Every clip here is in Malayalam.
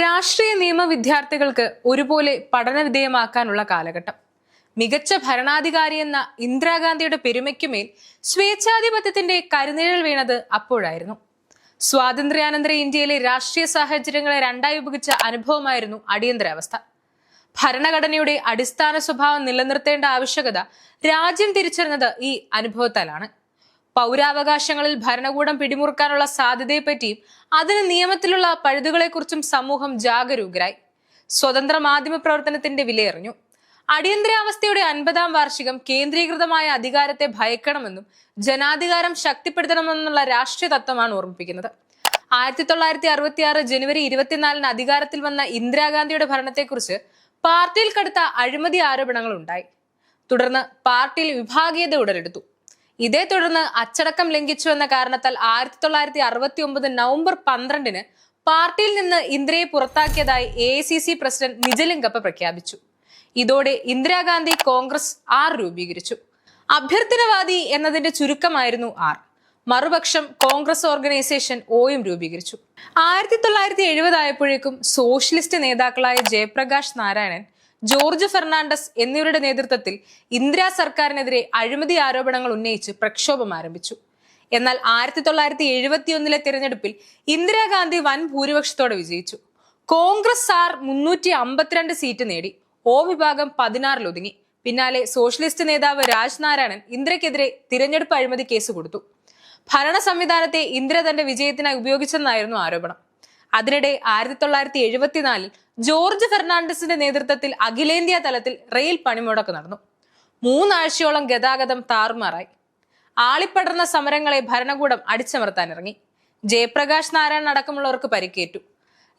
രാഷ്ട്രീയ നിയമ വിദ്യാർത്ഥികൾക്ക് ഒരുപോലെ പഠനവിധേയമാക്കാനുള്ള കാലഘട്ടം. മികച്ച ഭരണാധികാരി എന്ന ഇന്ദിരാഗാന്ധിയുടെ പെരുമയ്ക്കുമേൽ സ്വേച്ഛാധിപത്യത്തിന്റെ കരുനിഴൽ വീണത് അപ്പോഴായിരുന്നു. സ്വാതന്ത്ര്യാനന്തര ഇന്ത്യയിലെ രാഷ്ട്രീയ സാഹചര്യങ്ങളെ രണ്ടായി വിഭജിച്ച അനുഭവമായിരുന്നു അടിയന്തരാവസ്ഥ. ഭരണഘടനയുടെ അടിസ്ഥാന സ്വഭാവം നിലനിർത്തേണ്ട ആവശ്യകത രാജ്യം തിരിച്ചറിഞ്ഞത് ഈ അനുഭവത്താലാണ്. പൗരാവകാശങ്ങളിൽ ഭരണകൂടം പിടിമുറുക്കാനുള്ള സാധ്യതയെപ്പറ്റിയും അതിന് നിയമത്തിലുള്ള പഴുതുകളെക്കുറിച്ചും സമൂഹം ജാഗരൂകരായി. സ്വതന്ത്ര മാധ്യമ പ്രവർത്തനത്തിന്റെ വിലയറിഞ്ഞു. അടിയന്തരാവസ്ഥയുടെ 50-ാം വാർഷികം കേന്ദ്രീകൃതമായ അധികാരത്തെ ഭയക്കണമെന്നും ജനാധികാരം ശക്തിപ്പെടുത്തണമെന്നുള്ള രാഷ്ട്രീയ തത്വമാണ് ഓർമ്മിപ്പിക്കുന്നത്. 1966 ജനുവരി 24-ന് അധികാരത്തിൽ വന്ന ഇന്ദിരാഗാന്ധിയുടെ ഭരണത്തെക്കുറിച്ച് പാർട്ടിയിൽ കടുത്ത അഴിമതി ആരോപണങ്ങൾ ഉണ്ടായി. തുടർന്ന് പാർട്ടിയിൽ വിഭാഗീയത ഉടലെടുത്തു. ഇതേ തുടർന്ന് അച്ചടക്കം ലംഘിച്ചു എന്ന കാരണത്താൽ 1969 നവംബർ 12-ന് പാർട്ടിയിൽ നിന്ന് ഇന്ദിരയെ പുറത്താക്കിയതായി AICC പ്രസിഡന്റ് നിജലിംഗപ്പ പ്രഖ്യാപിച്ചു. ഇതോടെ ഇന്ദിരാഗാന്ധി കോൺഗ്രസ് ആർ രൂപീകരിച്ചു. അഭ്യർത്ഥനവാദി എന്നതിന്റെ ചുരുക്കമായിരുന്നു ആർ. മറുപക്ഷം കോൺഗ്രസ് ഓർഗനൈസേഷൻ ഓയും രൂപീകരിച്ചു. 1970 ആയപ്പോഴേക്കും സോഷ്യലിസ്റ്റ് നേതാക്കളായ ജയപ്രകാശ് നാരായണൻ, ജോർജ് ഫെർണാണ്ടസ് എന്നിവരുടെ നേതൃത്വത്തിൽ ഇന്ദിരാ സർക്കാരിനെതിരെ അഴിമതി ആരോപണങ്ങൾ ഉന്നയിച്ച് പ്രക്ഷോഭം ആരംഭിച്ചു. എന്നാൽ 1971 തിരഞ്ഞെടുപ്പിൽ ഇന്ദിരാഗാന്ധി വൻ ഭൂരിപക്ഷത്തോടെ വിജയിച്ചു. കോൺഗ്രസ് ആർ 352 സീറ്റ് നേടി. ഒ വിഭാഗം 16 ഒതുങ്ങി. പിന്നാലെ സോഷ്യലിസ്റ്റ് നേതാവ് രാജ്നാരായണൻ ഇന്ദിരയ്ക്കെതിരെ തിരഞ്ഞെടുപ്പ് അഴിമതി കേസ് കൊടുത്തു. ഭരണ സംവിധാനത്തെ ഇന്ദിര തന്റെ വിജയത്തിനായി ഉപയോഗിച്ചെന്നായിരുന്നു ആരോപണം. അതിനിടെ 1974 ജോർജ് ഫെർണാണ്ടസിന്റെ നേതൃത്വത്തിൽ അഖിലേന്ത്യാ തലത്തിൽ റെയിൽ പണിമുടക്ക് നടന്നു. 3 ആഴ്ചയോളം ഗതാഗതം താറുമാറായി. ആളിപ്പടർന്ന സമരങ്ങളെ ഭരണകൂടം അടിച്ചമർത്താനിറങ്ങി. ജയപ്രകാശ് നാരായണൻ അടക്കമുള്ളവർക്ക് പരിക്കേറ്റു.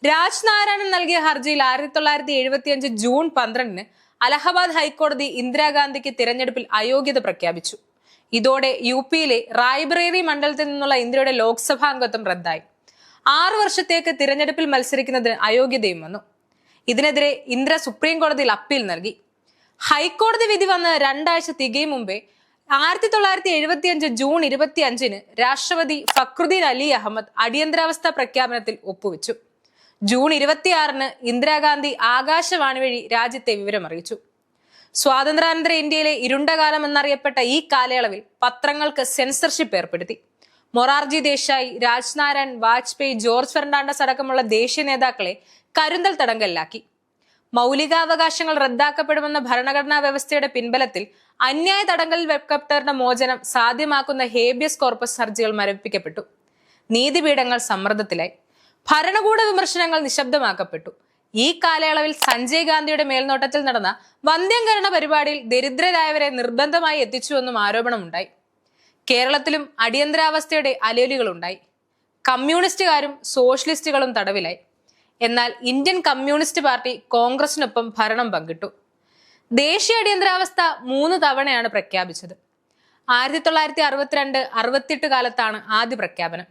രാജ്നാരായണൻ നൽകിയ ഹർജിയിൽ 1975 ജൂൺ 12-ന് അലഹബാദ് ഹൈക്കോടതി ഇന്ദിരാഗാന്ധിക്ക് തിരഞ്ഞെടുപ്പിൽ അയോഗ്യത പ്രഖ്യാപിച്ചു. ഇതോടെ UP-യിലെ റായ്ബറേലി മണ്ഡലത്തിൽ നിന്നുള്ള ഇന്ദിരയുടെ ലോക്സഭാ അംഗത്വം റദ്ദായി. 6 വർഷത്തേക്ക് തിരഞ്ഞെടുപ്പിൽ മത്സരിക്കുന്നതിന് അയോഗ്യതയും വന്നു. ഇതിനെതിരെ ഇന്ദിര സുപ്രീം കോടതിയിൽ അപ്പീൽ നൽകി. ഹൈക്കോടതി വിധി വന്ന് 2 ആഴ്ച തികയും മുമ്പേ 1975 ജൂൺ 25-ന് രാഷ്ട്രപതി ഫക്രുദ്ദീൻ അലി അഹമ്മദ് അടിയന്തരാവസ്ഥ പ്രഖ്യാപനത്തിൽ ഒപ്പുവെച്ചു. ജൂൺ 26-ന് ഇന്ദിരാഗാന്ധി ആകാശവാണി വഴി രാജ്യത്തെ വിവരമറിയിച്ചു. സ്വാതന്ത്ര്യാനന്തര ഇന്ത്യയിലെ ഇരുണ്ട കാലം എന്നറിയപ്പെട്ട ഈ കാലയളവിൽ പത്രങ്ങൾക്ക് സെൻസർഷിപ്പ് ഏർപ്പെടുത്തി. മൊറാർജി ദേശായി, രാജ്നാരായൺ, വാജ്പേയി, ജോർജ് ഫെർണാണ്ടസ് അടക്കമുള്ള ദേശീയ നേതാക്കളെ കരുതൽ തടങ്കലിലാക്കി. മൗലികാവകാശങ്ങൾ റദ്ദാക്കപ്പെടുമെന്ന ഭരണഘടനാ വ്യവസ്ഥയുടെ പിൻബലത്തിൽ അന്യായ തടങ്കലിൽ വെക്കപ്പെട്ടവരുടെ മോചനം സാധ്യമാക്കുന്ന ഹേബിയസ് കോർപ്പസ് ഹർജികൾ മരവിപ്പിക്കപ്പെട്ടു. നീതിപീഠങ്ങൾ സമ്മർദ്ദത്തിലായി. ഭരണകൂട വിമർശനങ്ങൾ നിശബ്ദമാക്കപ്പെട്ടു. ഈ കാലയളവിൽ സഞ്ജയ് ഗാന്ധിയുടെ മേൽനോട്ടത്തിൽ നടന്ന വന്ധ്യംകരണ പരിപാടിയിൽ ദരിദ്രരായവരെ നിർബന്ധമായി എത്തിച്ചുവെന്നും ആരോപണമുണ്ടായി. കേരളത്തിലും അടിയന്തരാവസ്ഥയുടെ അലയൊലികളുണ്ടായി. കമ്മ്യൂണിസ്റ്റുകാരും സോഷ്യലിസ്റ്റുകളും തടവിലായി. എന്നാൽ ഇന്ത്യൻ കമ്മ്യൂണിസ്റ്റ് പാർട്ടി കോൺഗ്രസിനൊപ്പം ഭരണം പങ്കിട്ടു. ദേശീയ അടിയന്തരാവസ്ഥ 3 തവണയാണ് പ്രഖ്യാപിച്ചത്. 1962-68 കാലത്താണ് ആദ്യ പ്രഖ്യാപനം.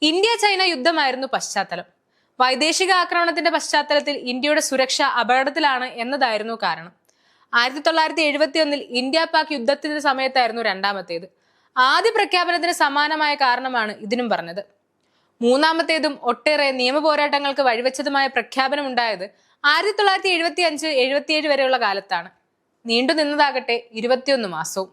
ഇന്ത്യ ചൈന യുദ്ധമായിരുന്നു പശ്ചാത്തലം. വൈദേശിക ആക്രമണത്തിന്റെ പശ്ചാത്തലത്തിൽ ഇന്ത്യയുടെ സുരക്ഷ അപകടത്തിലാണ് എന്നതായിരുന്നു കാരണം. 1971 ഇന്ത്യ പാക് യുദ്ധത്തിന്റെ സമയത്തായിരുന്നു രണ്ടാമത്തേത്. ആദ്യ പ്രഖ്യാപനത്തിന് സമാനമായ കാരണമാണ് ഇതിനും പറഞ്ഞത്. മൂന്നാമത്തേതും ഒട്ടേറെ നിയമ പോരാട്ടങ്ങൾക്ക് വഴിവെച്ചതുമായ പ്രഖ്യാപനം ഉണ്ടായത് 1975-77 വരെയുള്ള കാലത്താണ്. നീണ്ടു നിന്നതാകട്ടെ 21 മാസവും.